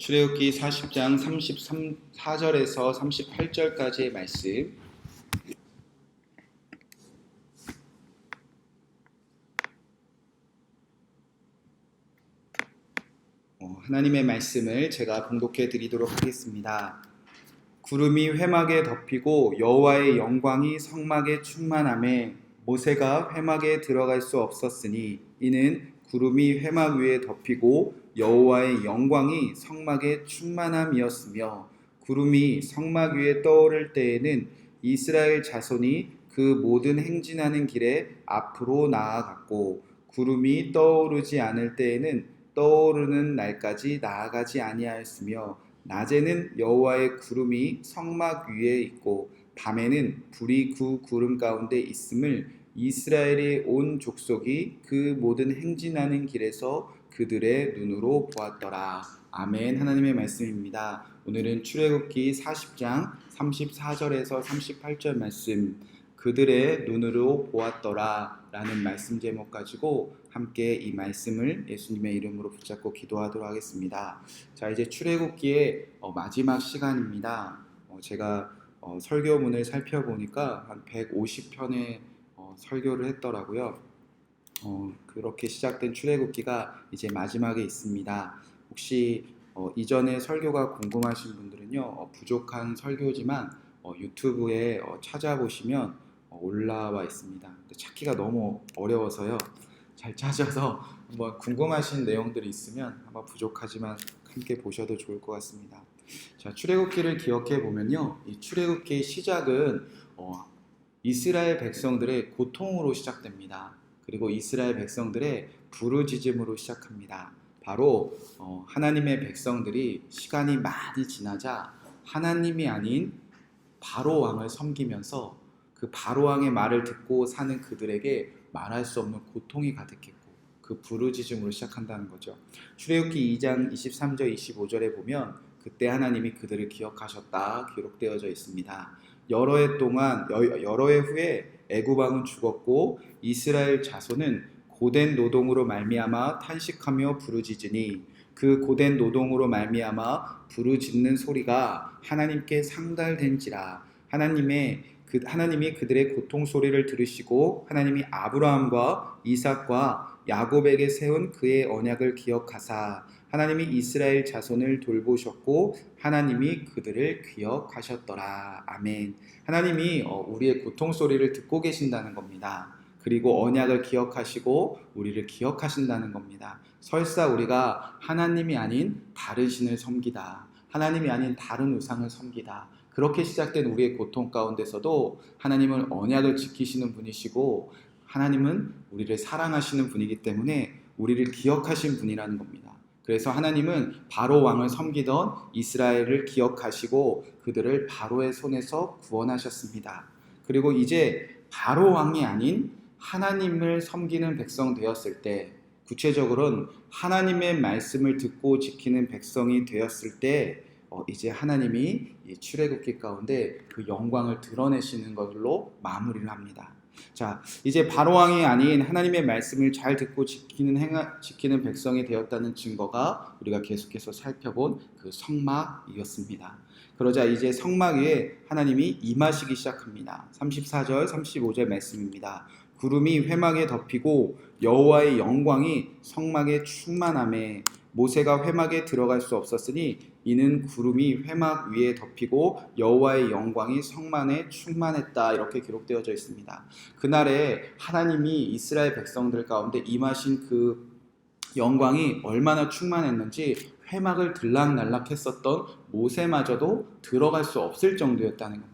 출애굽기 40장 34절에서 38절까지의 말씀. 하나님의 말씀을 제가 봉독해 드리도록 하겠습니다. 구름이 회막에 덮이고 여호와의 영광이 성막에 충만하매 모세가 회막에 들어갈 수 없었으니 이는 구름이 회막 위에 덮이고 여호와의 영광이 성막에 충만함이었으며, 구름이 성막 위에 떠오를 때에는 이스라엘 자손이 그 모든 행진하는 길에 앞으로 나아갔고, 구름이 떠오르지 않을 때에는 떠오르는 날까지 나아가지 아니하였으며, 낮에는 여호와의 구름이 성막 위에 있고 밤에는 불이 그 구름 가운데 있음을 이스라엘의 온 족속이 그 모든 행진하는 길에서 그들의 눈으로 보았더라. 아멘. 하나님의 말씀입니다. 오늘은 출애굽기 40장 34절에서 38절 말씀, 그들의 눈으로 보았더라 라는 말씀 제목 가지고 함께 이 말씀을 예수님의 이름으로 붙잡고 기도하도록 하겠습니다. 자, 이제 출애굽기의 마지막 시간입니다. 제가 설교문을 살펴보니까 한 150편의 설교를 했더라고요. 그렇게 시작된 출애굽기가 이제 마지막에 있습니다. 혹시 이전의 설교가 궁금하신 분들은요, 부족한 설교지만 유튜브에 찾아보시면 올라와 있습니다. 근데 찾기가 너무 어려워서요, 잘 찾아서 한번 궁금하신 내용들이 있으면 한번 부족하지만 함께 보셔도 좋을 것 같습니다. 자, 출애굽기를 기억해 보면요, 이 출애굽기의 시작은 이스라엘 백성들의 고통으로 시작됩니다. 그리고 이스라엘 백성들의 부르짖음으로 시작합니다. 바로 하나님의 백성들이 시간이 많이 지나자 하나님이 아닌 바로 왕을 섬기면서 그 바로 왕의 말을 듣고 사는 그들에게 말할 수 없는 고통이 가득했고, 그 부르짖음으로 시작한다는 거죠. 출애굽기 2장 23절 25절에 보면 그때 하나님이 그들을 기억하셨다 기록되어져 있습니다. 여러 해 후에 애굽 왕은 죽었고 이스라엘 자손은 고된 노동으로 말미암아 탄식하며 부르짖으니, 그 고된 노동으로 말미암아 부르짖는 소리가 하나님께 상달된지라. 하나님이 그들의 고통 소리를 들으시고 하나님이 아브라함과 이삭과 야곱에게 세운 그의 언약을 기억하사 하나님이 이스라엘 자손을 돌보셨고 하나님이 그들을 기억하셨더라. 아멘. 하나님이 우리의 고통 소리를 듣고 계신다는 겁니다. 그리고 언약을 기억하시고 우리를 기억하신다는 겁니다. 설사 우리가 하나님이 아닌 다른 신을 섬기다, 하나님이 아닌 다른 우상을 섬기다, 그렇게 시작된 우리의 고통 가운데서도 하나님은 언약을 지키시는 분이시고 하나님은 우리를 사랑하시는 분이기 때문에 우리를 기억하신 분이라는 겁니다. 그래서 하나님은 바로 왕을 섬기던 이스라엘을 기억하시고 그들을 바로의 손에서 구원하셨습니다. 그리고 이제 바로 왕이 아닌 하나님을 섬기는 백성 되었을 때, 구체적으로는 하나님의 말씀을 듣고 지키는 백성이 되었을 때 이제 하나님이 이 출애굽기 가운데 그 영광을 드러내시는 것으로 마무리를 합니다. 자, 이제 바로왕이 아닌 하나님의 말씀을 잘 듣고 지키는 백성이 되었다는 증거가 우리가 계속해서 살펴본 그 성막이었습니다. 그러자 이제 성막 위에 하나님이 임하시기 시작합니다. 34절 35절 말씀입니다. 구름이 회막에 덮이고 여호와의 영광이 성막에 충만하매 모세가 회막에 들어갈 수 없었으니 이는 구름이 회막 위에 덮이고 여호와의 영광이 성막에 충만했다, 이렇게 기록되어져 있습니다. 그날에 하나님이 이스라엘 백성들 가운데 임하신 그 영광이 얼마나 충만했는지 회막을 들락날락 했었던 모세마저도 들어갈 수 없을 정도였다는 겁니다.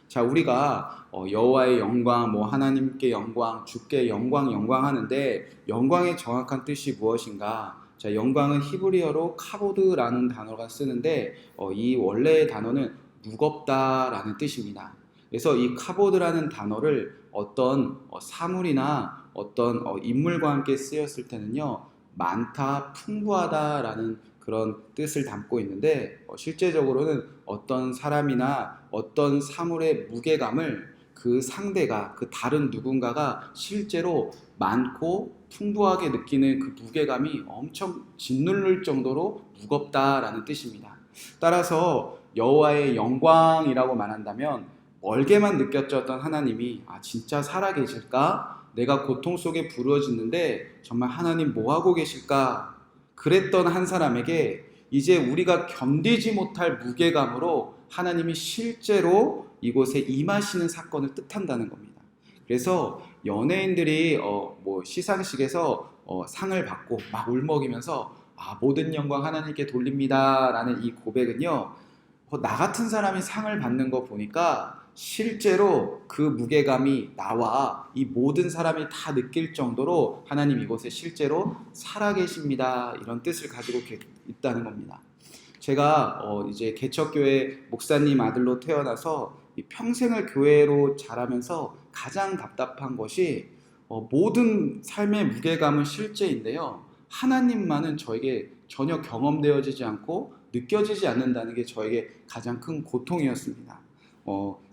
자, 우리가 여호와의 영광, 하나님께 영광, 주께 영광 하는데 영광의 정확한 뜻이 무엇인가? 자, 영광은 히브리어로 카보드라는 단어가 쓰는데 이 원래의 단어는 무겁다라는 뜻입니다. 그래서 이 카보드라는 단어를 어떤 사물이나 어떤 인물과 함께 쓰였을 때는요, 많다, 풍부하다라는 그런 뜻을 담고 있는데 실제적으로는 어떤 사람이나 어떤 사물의 무게감을 그 상대가, 그 다른 누군가가 실제로 많고 풍부하게 느끼는 그 무게감이 엄청 짓누를 정도로 무겁다라는 뜻입니다. 따라서 여호와의 영광이라고 말한다면 멀게만 느껴졌던 하나님이 진짜 살아계실까? 내가 고통 속에 부러지는데 정말 하나님 뭐하고 계실까? 그랬던 한 사람에게 이제 우리가 견디지 못할 무게감으로 하나님이 실제로 이곳에 임하시는 사건을 뜻한다는 겁니다. 그래서 연예인들이 시상식에서 상을 받고 막 울먹이면서 모든 영광 하나님께 돌립니다 라는 이 고백은요, 나 같은 사람이 상을 받는 거 보니까 실제로 그 무게감이 나와 이 모든 사람이 다 느낄 정도로 하나님 이곳에 실제로 살아계십니다, 이런 뜻을 가지고 있다는 겁니다. 제가 이제 개척교회 목사님 아들로 태어나서 평생을 교회로 자라면서 가장 답답한 것이 모든 삶의 무게감은 실제인데요, 하나님만은 저에게 전혀 경험되어지지 않고 느껴지지 않는다는 게 저에게 가장 큰 고통이었습니다.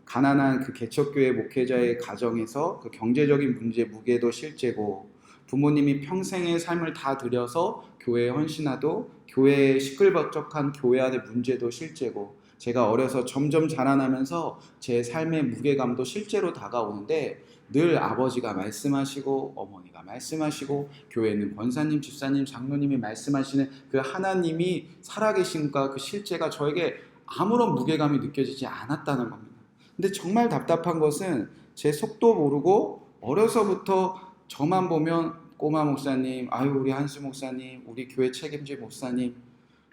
가난한 그 개척교회 목회자의 가정에서 그 경제적인 문제 무게도 실제고, 부모님이 평생의 삶을 다 들여서 교회에 헌신하도 교회에 시끌벅적한 교회 안의 문제도 실제고, 제가 어려서 점점 자라나면서 제 삶의 무게감도 실제로 다가오는데, 늘 아버지가 말씀하시고 어머니가 말씀하시고 교회는 권사님, 집사님, 장로님이 말씀하시는 그 하나님이 살아계신가, 그 실제가 저에게 아무런 무게감이 느껴지지 않았다는 겁니다. 근데 정말 답답한 것은 제 속도 모르고 어려서부터 저만 보면 꼬마 목사님, 우리 한수 목사님, 우리 교회 책임질 목사님,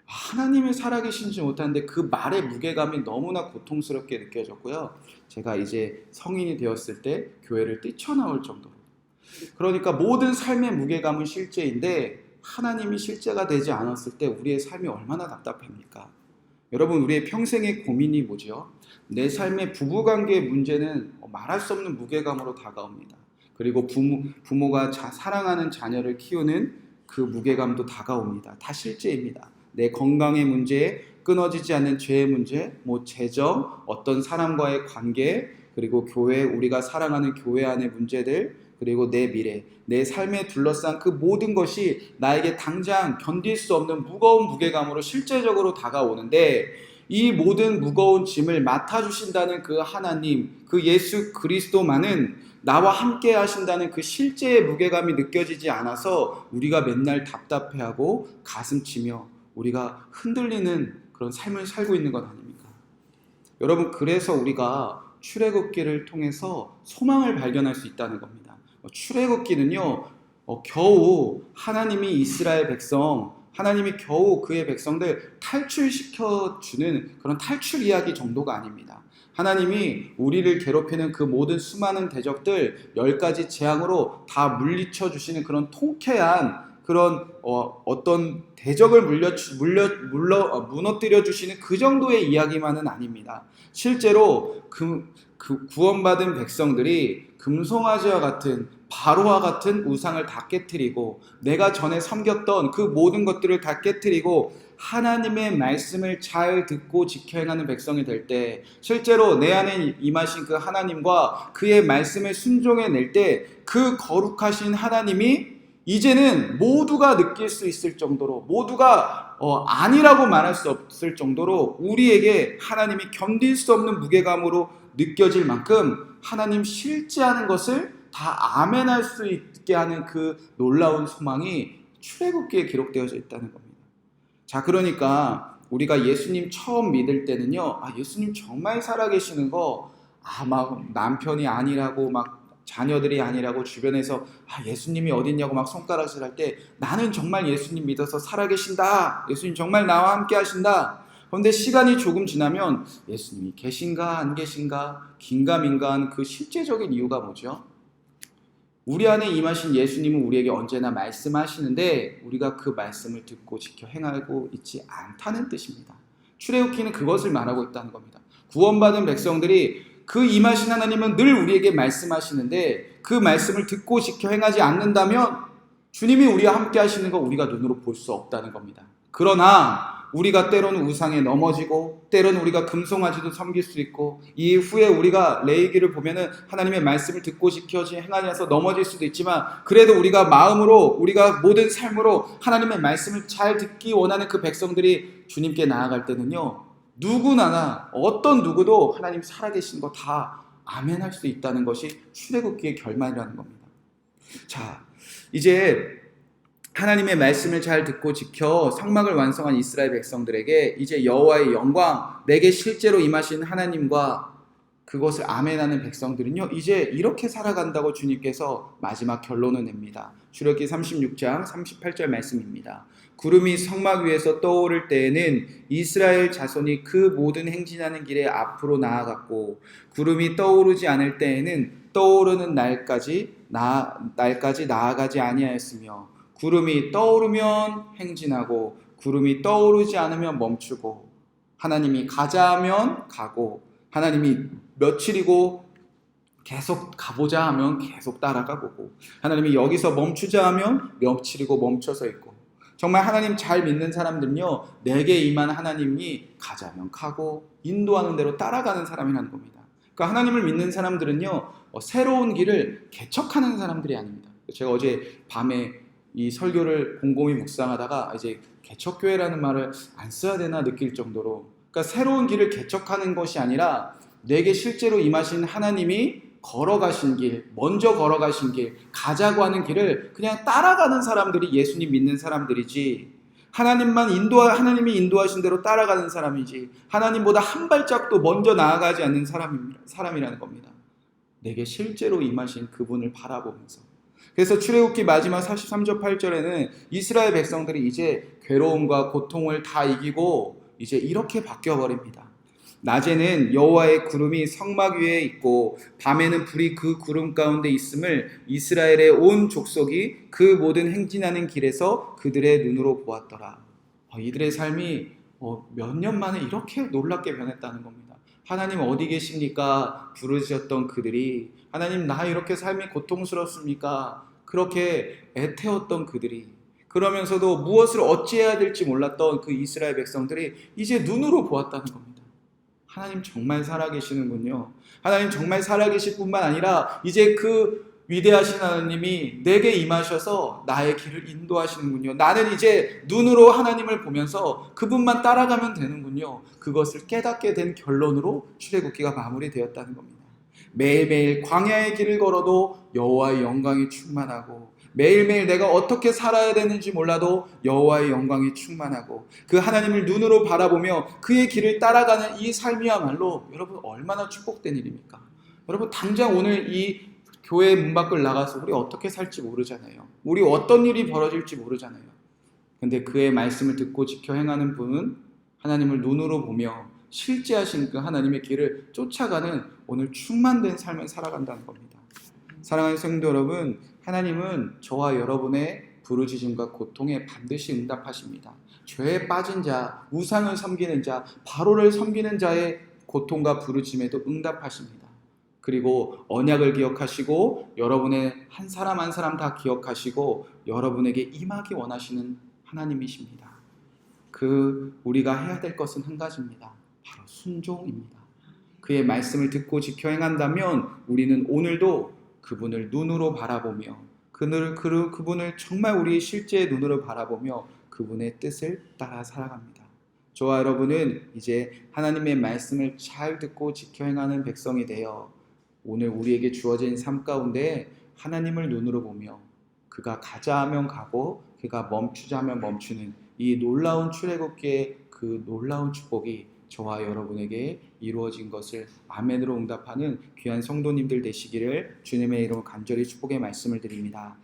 하나님이 살아계신지 못하는데 그 말의 무게감이 너무나 고통스럽게 느껴졌고요. 제가 이제 성인이 되었을 때 교회를 뛰쳐나올 정도로, 그러니까 모든 삶의 무게감은 실제인데 하나님이 실제가 되지 않았을 때 우리의 삶이 얼마나 답답합니까? 여러분, 우리의 평생의 고민이 뭐죠? 내 삶의 부부관계의 문제는 말할 수 없는 무게감으로 다가옵니다. 그리고 부모가 사랑하는 자녀를 키우는 그 무게감도 다가옵니다. 다 실제입니다. 내 건강의 문제, 끊어지지 않는 죄의 문제, 재정, 어떤 사람과의 관계, 그리고 교회, 우리가 사랑하는 교회 안의 문제들, 그리고 내 미래, 내 삶에 둘러싼 그 모든 것이 나에게 당장 견딜 수 없는 무거운 무게감으로 실제적으로 다가오는데, 이 모든 무거운 짐을 맡아주신다는 그 하나님, 그 예수 그리스도만은 나와 함께 하신다는 그 실제의 무게감이 느껴지지 않아서 우리가 맨날 답답해하고 가슴치며 우리가 흔들리는 그런 삶을 살고 있는 것 아닙니까? 여러분, 그래서 우리가 출애굽기를 통해서 소망을 발견할 수 있다는 겁니다. 출애굽기는요, 겨우 하나님이 이스라엘 백성, 하나님이 겨우 그의 백성들 탈출시켜주는 그런 탈출 이야기 정도가 아닙니다. 하나님이 우리를 괴롭히는 그 모든 수많은 대적들 10가지 재앙으로 다 물리쳐 주시는 그런 통쾌한 그런 어떤 대적을 무너뜨려 주시는 그 정도의 이야기만은 아닙니다. 실제로 그 구원받은 백성들이 금송아지와 같은 바로와 같은 우상을 다 깨트리고 내가 전에 섬겼던 그 모든 것들을 다 깨트리고 하나님의 말씀을 잘 듣고 지켜 행하는 백성이 될 때, 실제로 내 안에 임하신 그 하나님과 그의 말씀을 순종해낼 때 그 거룩하신 하나님이 이제는 모두가 느낄 수 있을 정도로, 모두가 아니라고 말할 수 없을 정도로 우리에게 하나님이 견딜 수 없는 무게감으로 느껴질 만큼 하나님 실제하는 것을 다 아멘할 수 있게 하는 그 놀라운 소망이 출애굽기에 기록되어져 있다는 겁니다. 자, 그러니까 우리가 예수님 처음 믿을 때는요, 예수님 정말 살아계시는 거, 막 남편이 아니라고, 막 자녀들이 아니라고 주변에서 예수님이 어딨냐고 막 손가락질 할 때, 나는 정말 예수님 믿어서 살아계신다, 예수님 정말 나와 함께 하신다. 그런데 시간이 조금 지나면 예수님이 계신가 안 계신가, 긴가민가한 그 실제적인 이유가 뭐죠? 우리 안에 임하신 예수님은 우리에게 언제나 말씀하시는데 우리가 그 말씀을 듣고 지켜 행하고 있지 않다는 뜻입니다. 출애굽기는 그것을 말하고 있다는 겁니다. 구원받은 백성들이 그 임하신 하나님은 늘 우리에게 말씀하시는데 그 말씀을 듣고 지켜 행하지 않는다면 주님이 우리와 함께 하시는 거 우리가 눈으로 볼 수 없다는 겁니다. 그러나 우리가 때로는 우상에 넘어지고 때로는 우리가 금송아지도 섬길 수 있고 이후에 우리가 레위기를 보면은 하나님의 말씀을 듣고 지켜지 행하면서 넘어질 수도 있지만 그래도 우리가 마음으로 우리가 모든 삶으로 하나님의 말씀을 잘 듣기 원하는 그 백성들이 주님께 나아갈 때는요, 누구나 어떤 누구도 하나님 살아계신 거 다 아멘할 수 있다는 것이 출애굽기의 결말이라는 겁니다. 자, 이제 하나님의 말씀을 잘 듣고 지켜 성막을 완성한 이스라엘 백성들에게 이제 여호와의 영광, 내게 실제로 임하신 하나님과 그것을 아멘하는 백성들은요, 이제 이렇게 살아간다고 주님께서 마지막 결론을 냅니다. 출애굽기 36장 38절 말씀입니다. 구름이 성막 위에서 떠오를 때에는 이스라엘 자손이 그 모든 행진하는 길에 앞으로 나아갔고 구름이 떠오르지 않을 때에는 떠오르는 날까지 나아가지 아니하였으며 구름이 떠오르면 행진하고 구름이 떠오르지 않으면 멈추고 하나님이 가자 하면 가고 하나님이 며칠이고 계속 가보자 하면 계속 따라가보고 하나님이 여기서 멈추자 하면 며칠이고 멈춰서 있고 정말 하나님 잘 믿는 사람들은요, 내게 임한 하나님이 가자면 가고 인도하는 대로 따라가는 사람이라는 겁니다. 그러니까 하나님을 믿는 사람들은요, 새로운 길을 개척하는 사람들이 아닙니다. 제가 어제 밤에 이 설교를 곰곰이 묵상하다가 이제 개척교회라는 말을 안 써야 되나 느낄 정도로, 그러니까 새로운 길을 개척하는 것이 아니라 내게 실제로 임하신 하나님이 걸어가신 길, 먼저 걸어가신 길, 가자고 하는 길을 그냥 따라가는 사람들이 예수님 믿는 사람들이지, 하나님이 인도하신 대로 따라가는 사람이지, 하나님보다 한 발짝도 먼저 나아가지 않는 사람이라는 겁니다. 내게 실제로 임하신 그분을 바라보면서. 그래서 출애굽기 마지막 43절 8절에는 이스라엘 백성들이 이제 괴로움과 고통을 다 이기고 이제 이렇게 바뀌어버립니다. 낮에는 여호와의 구름이 성막 위에 있고 밤에는 불이 그 구름 가운데 있음을 이스라엘의 온 족속이 그 모든 행진하는 길에서 그들의 눈으로 보았더라. 이들의 삶이 몇 년 만에 이렇게 놀랍게 변했다는 겁니다. 하나님 어디 계십니까? 부르셨던 그들이, 하나님 나 이렇게 삶이 고통스럽습니까? 그렇게 애태웠던 그들이, 그러면서도 무엇을 어찌해야 될지 몰랐던 그 이스라엘 백성들이 이제 눈으로 보았다는 겁니다. 하나님 정말 살아계시는군요. 하나님 정말 살아계실 뿐만 아니라 이제 그 위대하신 하나님이 내게 임하셔서 나의 길을 인도하시는군요. 나는 이제 눈으로 하나님을 보면서 그분만 따라가면 되는군요. 그것을 깨닫게 된 결론으로 출애굽기가 마무리되었다는 겁니다. 매일매일 광야의 길을 걸어도 여호와의 영광이 충만하고 매일매일 내가 어떻게 살아야 되는지 몰라도 여호와의 영광이 충만하고 그 하나님을 눈으로 바라보며 그의 길을 따라가는 이 삶이야말로 여러분 얼마나 축복된 일입니까? 여러분 당장 오늘 이 교회 문 밖을 나가서 우리 어떻게 살지 모르잖아요. 우리 어떤 일이 벌어질지 모르잖아요. 근데 그의 말씀을 듣고 지켜 행하는 분은 하나님을 눈으로 보며 실제하신 그 하나님의 길을 쫓아가는 오늘 충만된 삶을 살아간다는 겁니다. 사랑하는 성도 여러분, 하나님은 저와 여러분의 부르짖음과 고통에 반드시 응답하십니다. 죄에 빠진 자, 우상을 섬기는 자, 바로를 섬기는 자의 고통과 부르짖음에도 응답하십니다. 그리고 언약을 기억하시고 여러분의 한 사람 한 사람 다 기억하시고 여러분에게 임하기 원하시는 하나님이십니다. 우리가 해야 될 것은 한 가지입니다. 바로 순종입니다. 그의 말씀을 듣고 지켜 행한다면 우리는 오늘도 그분을 눈으로 바라보며 그분을 정말 우리의 실제의 눈으로 바라보며 그분의 뜻을 따라 살아갑니다. 저와 여러분은 이제 하나님의 말씀을 잘 듣고 지켜 행하는 백성이 되어 오늘 우리에게 주어진 삶 가운데 하나님을 눈으로 보며 그가 가자 하면 가고 그가 멈추자 하면 멈추는 이 놀라운 출애굽기의 그 놀라운 축복이 저와 여러분에게 이루어진 것을 아멘으로 응답하는 귀한 성도님들 되시기를 주님의 이름으로 간절히 축복의 말씀을 드립니다.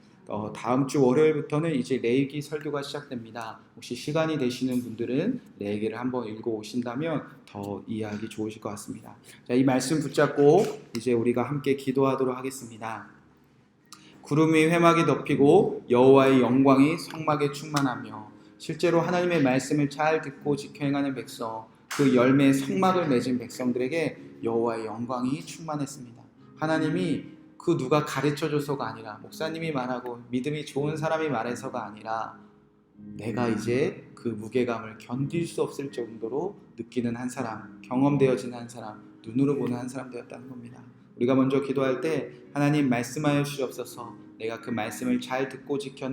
다음 주 월요일부터는 이제 레위기 설교가 시작됩니다. 혹시 시간이 되시는 분들은 레위기를 한번 읽어 오신다면 더 이해하기 좋으실 것 같습니다. 자, 이 말씀 붙잡고 이제 우리가 함께 기도하도록 하겠습니다. 구름이 회막이 덮이고 여호와의 영광이 성막에 충만하며 실제로 하나님의 말씀을 잘 듣고 지켜 행하는 백성, 그 열매의 성막을 맺은 백성들에게 여호와의 영광이 충만했습니다. 하나님이 그 누가 가르쳐줘서가 아니라 목사님이 말하고 믿음이 좋은 사람이 말해서가 아니라 내가 이제 그 무게감을 견딜 수 없을 정도로 느끼는 한 사람, 경험되어지는 한 사람, 눈으로 보는 한 사람 되었다는 겁니다. 우리가 먼저 기도할 때 하나님 말씀하여 주시옵소서, 내가 그 말씀을 잘 듣고 지켜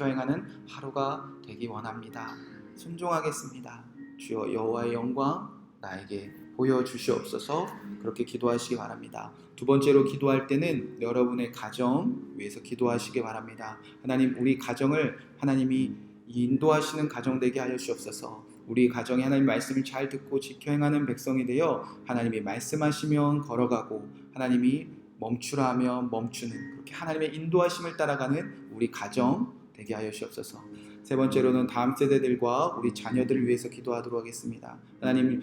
행하는 하루가 되기 원합니다. 순종하겠습니다. 주여 여호와의 영광 나에게 보여주시옵소서. 그렇게 기도하시기 바랍니다. 두 번째로 기도할 때는 여러분의 가정 위해서 기도하시기 바랍니다. 하나님, 우리 가정을 하나님이 인도하시는 가정 되게 하여 주옵소서. 우리 가정이 하나님 말씀을 잘 듣고 지켜 행하는 백성이 되어 하나님이 말씀하시면 걸어가고 하나님이 멈추라 하면 멈추는, 그렇게 하나님의 인도하심을 따라가는 우리 가정 되게 하여 주옵소서. 세 번째로는 다음 세대들과 우리 자녀들을 위해서 기도하도록 하겠습니다. 하나님,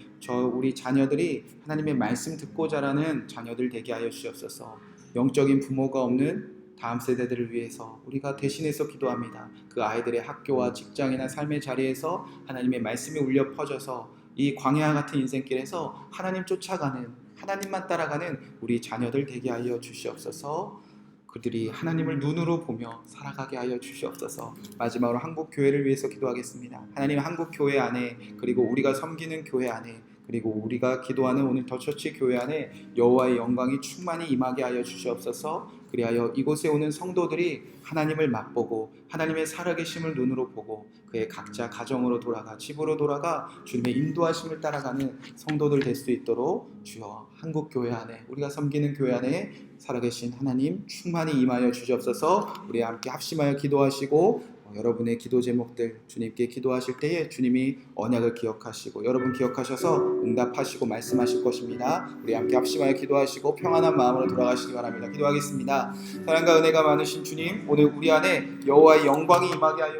우리 자녀들이 하나님의 말씀 듣고 자라는 자녀들 되게 하여 주옵소서. 영적인 부모가 없는 다음 세대들을 위해서 우리가 대신해서 기도합니다. 그 아이들의 학교와 직장이나 삶의 자리에서 하나님의 말씀이 울려 퍼져서 이 광야 같은 인생길에서 하나님 쫓아가는, 하나님만 따라가는 우리 자녀들 되게 하여 주시옵소서. 그들이 하나님을 눈으로 보며 살아가게 하여 주시옵소서. 마지막으로 한국 교회를 위해서 기도하겠습니다. 하나님, 한국 교회 안에, 그리고 우리가 섬기는 교회 안에, 그리고 우리가 기도하는 오늘 더처치 교회 안에 여호와의 영광이 충만히 임하게 하여 주시옵소서. 그리하여 이곳에 오는 성도들이 하나님을 맛보고 하나님의 살아계심을 눈으로 보고 그의 각자 가정으로 돌아가, 집으로 돌아가 주님의 인도하심을 따라가는 성도들 될 수 있도록 주여 한국 교회 안에, 우리가 섬기는 교회 안에 살아계신 하나님 충만히 임하여 주시옵소서. 우리 함께 합심하여 기도하시고 여러분의 기도 제목들 주님께 기도하실 때에 주님이 언약을 기억하시고 여러분 기억하셔서 응답하시고 말씀하실 것입니다. 우리 함께 합심하여 기도하시고 평안한 마음으로 돌아가시기 바랍니다. 기도하겠습니다. 사랑과 은혜가 많으신 주님, 오늘 우리 안에 여호와의 영광이 임하게 하여